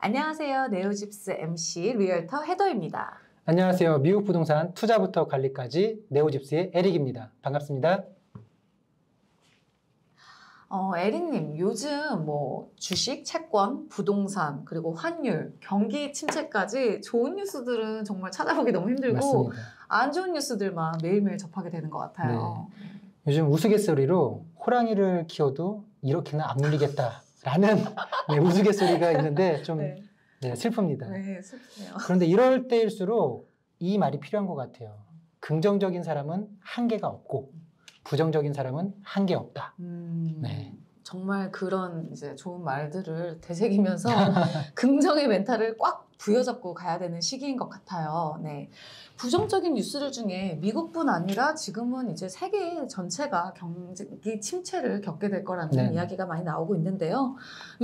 안녕하세요. 네오집스 MC 리얼터 헤더입니다. 안녕하세요. 미국 부동산 투자부터 관리까지 네오집스의 에릭입니다. 반갑습니다. 에릭님, 요즘 주식, 채권, 부동산, 그리고 환율, 경기 침체까지 좋은 뉴스들은 정말 찾아보기 너무 힘들고 맞습니다. 안 좋은 뉴스들만 매일매일 접하게 되는 것 같아요. 네. 요즘 우스갯소리로 호랑이를 키워도 이렇게는 안 물리겠다라는 우스갯소리가 있는데 좀 네. 슬픕니다. 네, 슬프네요. 그런데 이럴 때일수록 이 말이 필요한 것 같아요. 긍정적인 사람은 한계가 없고 부정적인 사람은 한계 없다. 네. 정말 그런 이제 좋은 말들을 되새기면서 긍정의 멘탈을 꽉 부여잡고 가야 되는 시기인 것 같아요. 네. 부정적인 뉴스들 중에 미국뿐 아니라 지금은 이제 세계 전체가 경기 침체를 겪게 될 거라는 이야기가 많이 나오고 있는데요.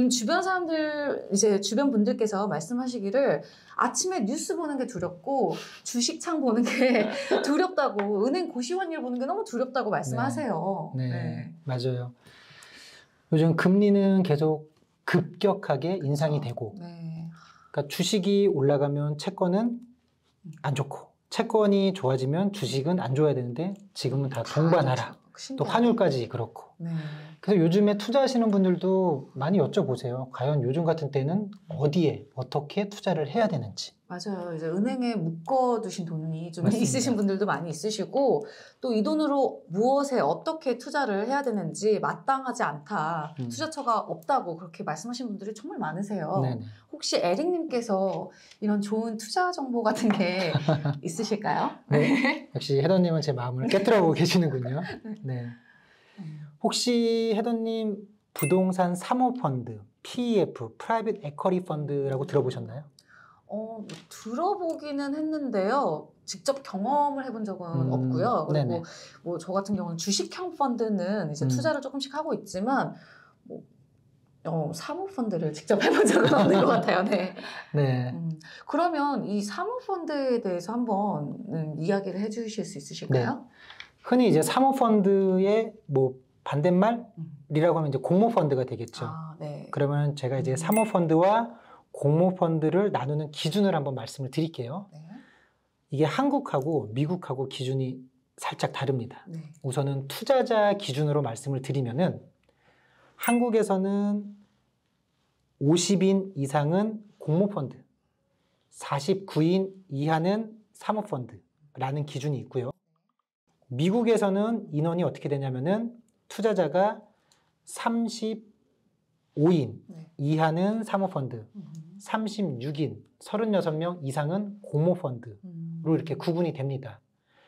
주변 사람들, 이제 주변 분들께서 말씀하시기를 아침에 뉴스 보는 게 두렵고 주식창 보는 게 두렵다고, 은행 고시환율 보는 게 너무 두렵다고 말씀하세요. 네, 맞아요. 요즘 금리는 계속 급격하게 인상이 되고, 그러니까 주식이 올라가면 채권은 안 좋고, 채권이 좋아지면 주식은 안 좋아야 되는데 지금은 다 동반하라. 또 환율까지 그렇고. 그래서 요즘에 투자하시는 분들도 많이 여쭤보세요. 과연 요즘 같은 때는 어디에 어떻게 투자를 해야 되는지. 맞아요. 이제 은행에 묶어두신 돈이 좀 맞습니다. 있으신 분들도 많이 있으시고, 또 이 돈으로 무엇에 어떻게 투자를 해야 되는지 마땅하지 않다, 투자처가 없다고 그렇게 말씀하신 분들이 정말 많으세요. 네네. 혹시 에릭님께서 이런 좋은 투자 정보 같은 게 있으실까요? 네. 역시 헤더님은 제 마음을 깨뜨려보고 계시는군요. 네. 혹시 헤더님 부동산 사모펀드, PEF, 프라이빗 에쿼리 펀드라고 들어보셨나요? 들어보기는 했는데요. 직접 경험을 해본 적은 없고요. 그리고 저 같은 경우는 주식형 펀드는 이제 투자를 조금씩 하고 있지만, 사모펀드를 직접 해본 적은 없는 것 같아요. 네. 그러면 이 사모펀드에 대해서 한번 이야기를 해주실 수 있으실까요? 네. 흔히 이제 사모펀드의 반대말이라고 하면 이제 공모펀드가 되겠죠. 그러면 제가 이제 사모펀드와 공모펀드를 나누는 기준을 한번 말씀을 드릴게요. 이게 한국하고 미국하고 기준이 살짝 다릅니다. 우선은 투자자 기준으로 말씀을 드리면은 한국에서는 50인 이상은 공모펀드, 49인 이하는 사모펀드라는 기준이 있고요. 미국에서는 인원이 어떻게 되냐면은 투자자가 35인 이하는 사모펀드, 36인, 36명 이상은 공모펀드로 이렇게 구분이 됩니다.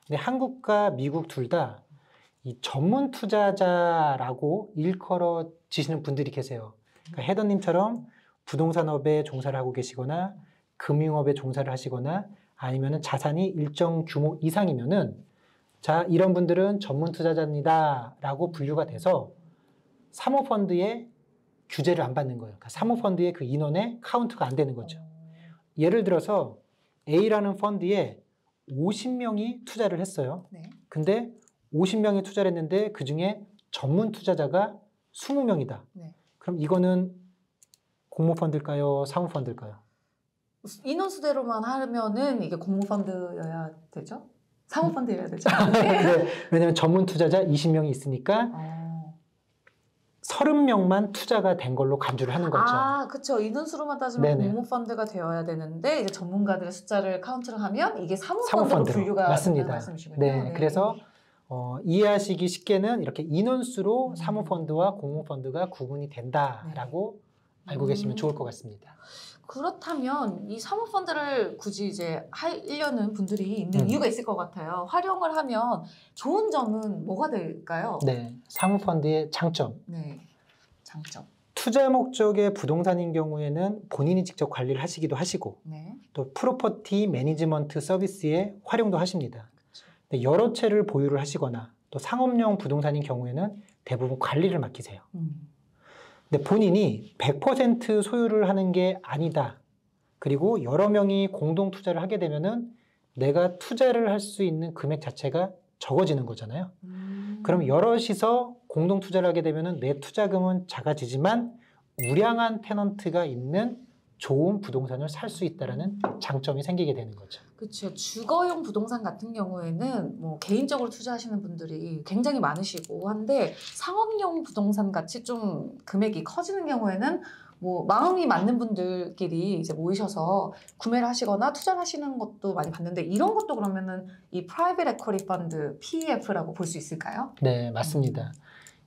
근데 한국과 미국 둘 다 이 전문 투자자라고 일컬어지시는 분들이 계세요. 그러니까 헤더님처럼 부동산업에 종사를 하고 계시거나 금융업에 종사를 하시거나 아니면은 자산이 일정 규모 이상이면은 자, 이런 분들은 전문 투자자입니다 라고 분류가 돼서 사모펀드에 규제를 안 받는 거예요. 그러니까 사모펀드의 그 인원에 카운트가 안 되는 거죠. 예를 들어서 A라는 펀드에 50명이 투자를 했어요. 근데 50명이 투자를 했는데 그 중에 전문 투자자가 20명이다. 그럼 이거는 공모펀드일까요? 사모펀드일까요? 인원수대로만 하면은 이게 공모펀드여야 되죠? 사모펀드여야 되죠? 왜냐면 전문 투자자 20명이 있으니까 30명만 투자가 된 걸로 간주를 하는 거죠. 그쵸. 인원수로만 따지면 공모펀드가 되어야 되는데, 이제 전문가들의 숫자를 카운트를 하면 이게 사모펀드로 분류가 된다는 말씀이시군요. 그래서 이해하시기 쉽게는 이렇게 인원수로 사모펀드와 공모펀드가 구분이 된다라고 알고 계시면 좋을 것 같습니다. 그렇다면 이 사모펀드를 굳이 이제 하려는 분들이 있는 이유가 있을 것 같아요. 활용을 하면 좋은 점은 뭐가 될까요? 사모펀드의 장점. 장점. 투자 목적의 부동산인 경우에는 본인이 직접 관리를 하시기도 하시고 또 프로퍼티 매니지먼트 서비스에 활용도 하십니다. 여러 채를 보유를 하시거나 또 상업용 부동산인 경우에는 대부분 관리를 맡기세요. 근데 본인이 100% 소유를 하는 게 아니다. 그리고 여러 명이 공동 투자를 하게 되면은 내가 투자를 할 수 있는 금액 자체가 적어지는 거잖아요. 그럼 여럿이서 공동 투자를 하게 되면은 내 투자금은 작아지지만 우량한 테넌트가 있는 좋은 부동산을 살 수 있다는 장점이 생기게 되는 거죠. 그렇죠. 주거용 부동산 같은 경우에는 뭐 개인적으로 투자하시는 분들이 굉장히 많으시고 한데 상업용 부동산 같이 좀 금액이 커지는 경우에는 뭐 마음이 맞는 분들끼리 이제 모이셔서 구매를 하시거나 투자를 하시는 것도 많이 봤는데 이런 것도 그러면은 이 프라이빗 에쿼티 펀드 PEF라고 볼 수 있을까요? 네, 맞습니다.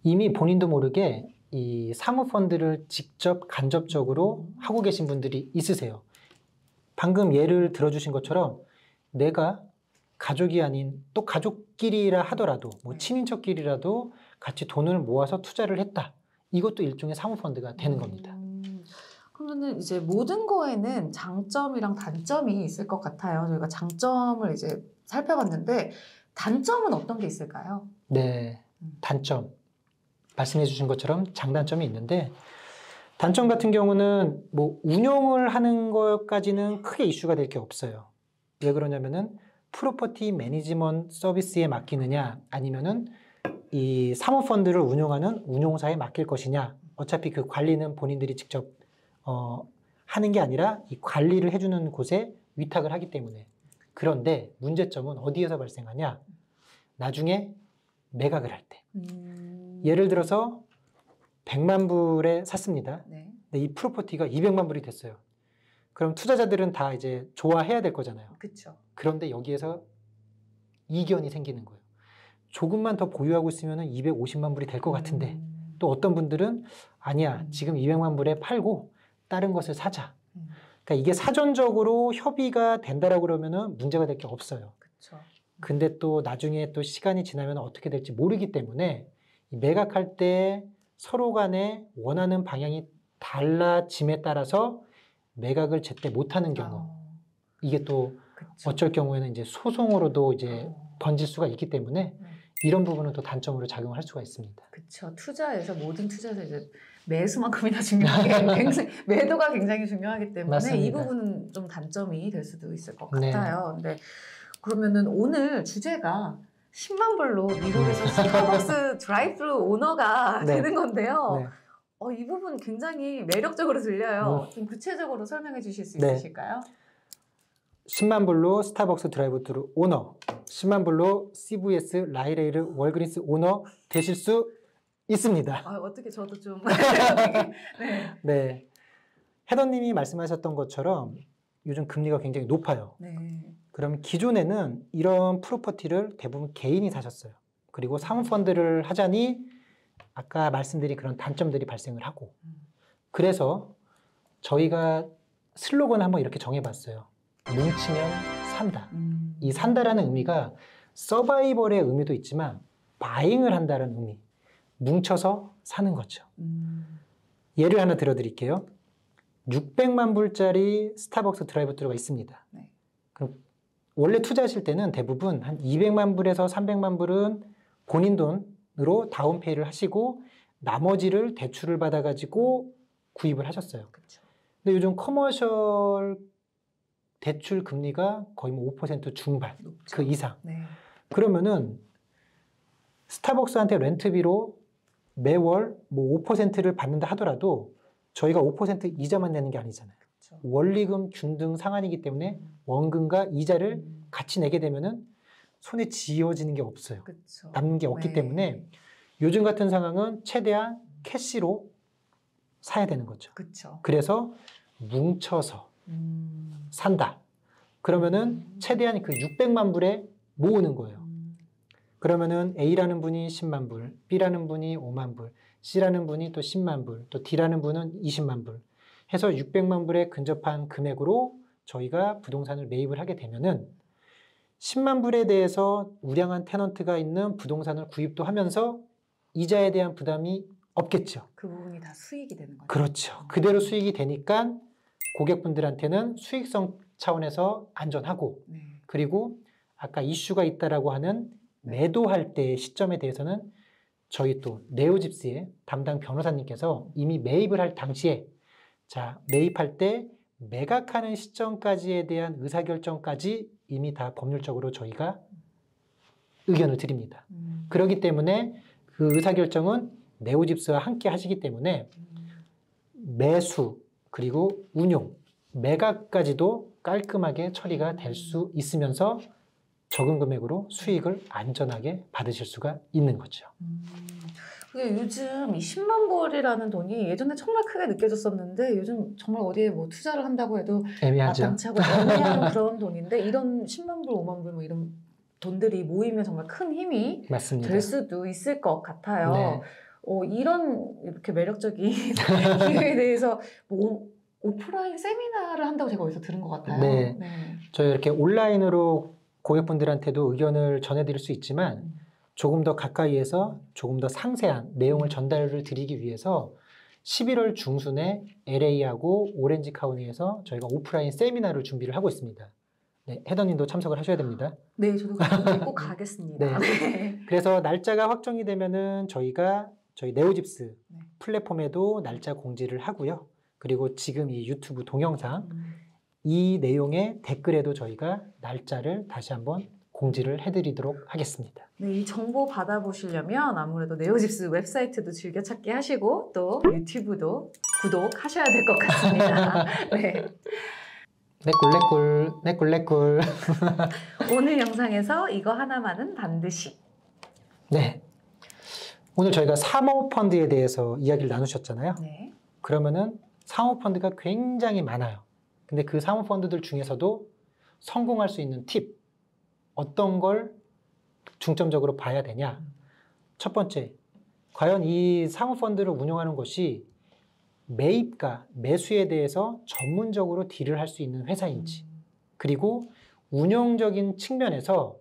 이미 본인도 모르게 이 사모펀드를 직접 간접적으로 하고 계신 분들이 있으세요. 방금 예를 들어주신 것처럼 내가 가족이 아닌 또 가족끼리라 하더라도 뭐 친인척끼리라도 같이 돈을 모아서 투자를 했다. 이것도 일종의 사모펀드가 되는 겁니다. 그러면은 이제 모든 거에는 장점이랑 단점이 있을 것 같아요. 저희가 장점을 이제 살펴봤는데 단점은 어떤 게 있을까요? 네, 단점. 말씀해 주신 것처럼 장단점이 있는데 단점 같은 경우는 뭐 운용을 하는 것까지는 크게 이슈가 될 게 없어요. 왜 그러냐면은 프로퍼티 매니지먼트 서비스에 맡기느냐 아니면은 이 사모펀드를 운용하는 운용사에 맡길 것이냐 어차피 그 관리는 본인들이 직접 하는 게 아니라 이 관리를 해주는 곳에 위탁을 하기 때문에. 그런데 문제점은 어디에서 발생하냐 나중에 매각을 할 때. 예를 들어서 100만 불에 샀습니다. 네. 근데 이 프로퍼티가 200만 불이 됐어요. 그럼 투자자들은 다 이제 좋아해야 될 거잖아요. 그렇죠. 그런데 여기에서 이견이 생기는 거예요. 조금만 더 보유하고 있으면 250만 불이 될 것 같은데 또 어떤 분들은 아니야 지금 200만 불에 팔고 다른 것을 사자. 그러니까 이게 사전적으로 협의가 된다라고 그러면은 문제가 될 게 없어요. 그렇죠. 근데 또 나중에 또 시간이 지나면 어떻게 될지 모르기 때문에 매각할 때 서로 간에 원하는 방향이 달라짐에 따라서 매각을 제때 못하는 경우 이게 또 그쵸. 어쩔 경우에는 이제 소송으로도 이제 번질 수가 있기 때문에 이런 부분은 또 단점으로 작용할 수가 있습니다. 그렇죠. 투자에서 모든 투자에서 이제 매수만큼이나 중요하게 굉장히, 매도가 굉장히 중요하기 때문에 맞습니다. 이 부분은 좀 단점이 될 수도 있을 것 네. 같아요. 근데 그러면은 오늘 주제가 10만 불로 미국에서 스타벅스 드라이브루 오너가 네. 되는 건데요. 네. 이 부분 굉장히 매력적으로 들려요. 좀 구체적으로 설명해 주실 수 네. 있으실까요? 10만 불로 스타벅스 드라이브트루 오너, 10만 불로 CVS 라이레일 월그린스 오너 되실 수 있습니다. 어떻게 저도 좀 네. 네. 헤더님이 말씀하셨던 것처럼 요즘 금리가 굉장히 높아요. 네. 그럼 기존에는 이런 프로퍼티를 대부분 개인이 사셨어요. 그리고 사모펀드를 하자니 아까 말씀드린 그런 단점들이 발생을 하고 그래서 저희가 슬로건을 한번 이렇게 정해봤어요. 뭉치면 산다. 이 산다라는 의미가 서바이벌의 의미도 있지만 바잉을 한다는 의미. 뭉쳐서 사는 거죠. 예를 하나 들어드릴게요. 600만 불짜리 스타벅스 드라이브트루가 있습니다. 네. 그럼 원래 투자하실 때는 대부분 한 200만 불에서 300만 불은 본인 돈으로 다운페이를 하시고 나머지를 대출을 받아가지고 구입을 하셨어요. 그렇죠. 근데 요즘 커머셜 대출 금리가 거의 뭐 5% 중반, 높죠. 그 이상. 네. 그러면은 스타벅스한테 렌트비로 매월 뭐 5%를 받는다 하더라도 저희가 5% 이자만 내는 게 아니잖아요. 그렇죠. 원리금 균등 상환이기 때문에 원금과 이자를 같이 내게 되면은 손에 쥐어지는 게 없어요. 그렇죠. 남는 게 없기 네. 때문에 요즘 같은 상황은 최대한 캐시로 사야 되는 거죠. 그렇죠. 그래서 뭉쳐서 산다. 그러면은 최대한 그 600만 불에 모으는 거예요. 그러면은 A라는 분이 10만 불, B라는 분이 5만 불, C라는 분이 또 10만 불, 또 D라는 분은 20만 불 해서 600만 불에 근접한 금액으로 저희가 부동산을 매입을 하게 되면은 10만 불에 대해서 우량한 테넌트가 있는 부동산을 구입도 하면서 이자에 대한 부담이 없겠죠. 그 부분이 다 수익이 되는 거죠. 그렇죠. 그대로 수익이 되니까 고객분들한테는 수익성 차원에서 안전하고 네. 그리고 아까 이슈가 있다라고 하는 매도할 때의 시점에 대해서는 저희 또 네오집스의 담당 변호사님께서 이미 매입을 할 당시에 자 매입할 때 매각하는 시점까지에 대한 의사결정까지 이미 다 법률적으로 저희가 의견을 드립니다. 그렇기 때문에 그 의사결정은 네오집스와 함께 하시기 때문에 매수 그리고 운용, 매각까지도 깔끔하게 처리가 될 수 있으면서 적은 금액으로 수익을 안전하게 받으실 수가 있는 거죠. 그게 요즘 이 10만 불이라는 돈이 예전에 정말 크게 느껴졌었는데 요즘 정말 어디에 뭐 투자를 한다고 해도 애매하죠. 마땅치 않고 애매한 그런 돈인데 이런 10만 불, 5만 불 뭐 이런 돈들이 모이면 정말 큰 힘이 맞습니다. 될 수도 있을 것 같아요. 네. 이런 이렇게 매력적인 기회에 대해서 뭐 오프라인 세미나를 한다고 제가 어디서 들은 것 같아요. 네. 저희 이렇게 온라인으로 고객분들한테도 의견을 전해드릴 수 있지만 조금 더 가까이에서 조금 더 상세한 내용을 전달을 드리기 위해서 11월 중순에 LA하고 오렌지 카운티에서 저희가 오프라인 세미나를 준비를 하고 있습니다. 네, 헤더님도 참석을 하셔야 됩니다. 네, 저도 꼭 가겠습니다. 네. 그래서 날짜가 확정이 되면은 저희가 저희 네오집스 플랫폼에도 날짜 공지를 하고요. 그리고 지금 이 유튜브 동영상 이 내용의 댓글에도 저희가 날짜를 다시 한번 공지를 해드리도록 하겠습니다. 네, 이 정보 받아보시려면 아무래도 네오집스 웹사이트도 즐겨찾기 하시고 또 유튜브도 구독하셔야 될 것 같습니다. 네. 내꿀. 오늘 영상에서 이거 하나만은 반드시. 네. 오늘 저희가 사모펀드에 대해서 이야기를 나누셨잖아요. 네. 그러면은 사모펀드가 굉장히 많아요. 근데 그 사모펀드들 중에서도 성공할 수 있는 팁, 어떤 걸 중점적으로 봐야 되냐? 첫 번째, 과연 이 사모펀드를 운영하는 것이 매입과 매수에 대해서 전문적으로 딜을 할 수 있는 회사인지, 그리고 운영적인 측면에서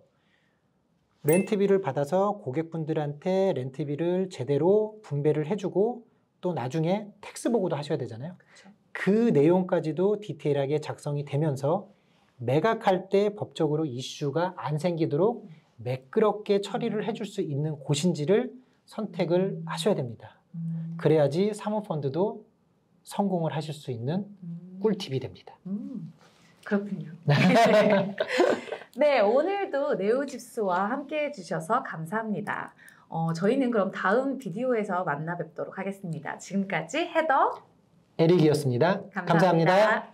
렌트비를 받아서 고객분들한테 렌트비를 제대로 분배를 해주고 또 나중에 텍스 보고도 하셔야 되잖아요. 그렇죠. 그 내용까지도 디테일하게 작성이 되면서 매각할 때 법적으로 이슈가 안 생기도록 매끄럽게 처리를 해줄 수 있는 곳인지를 선택을 하셔야 됩니다. 그래야지 사모펀드도 성공을 하실 수 있는 꿀팁이 됩니다. 그렇군요. 네, 오늘도 네오집스와 함께 해주셔서 감사합니다. 저희는 그럼 다음 비디오에서 만나 뵙도록 하겠습니다. 지금까지 헤더 에릭이었습니다. 감사합니다.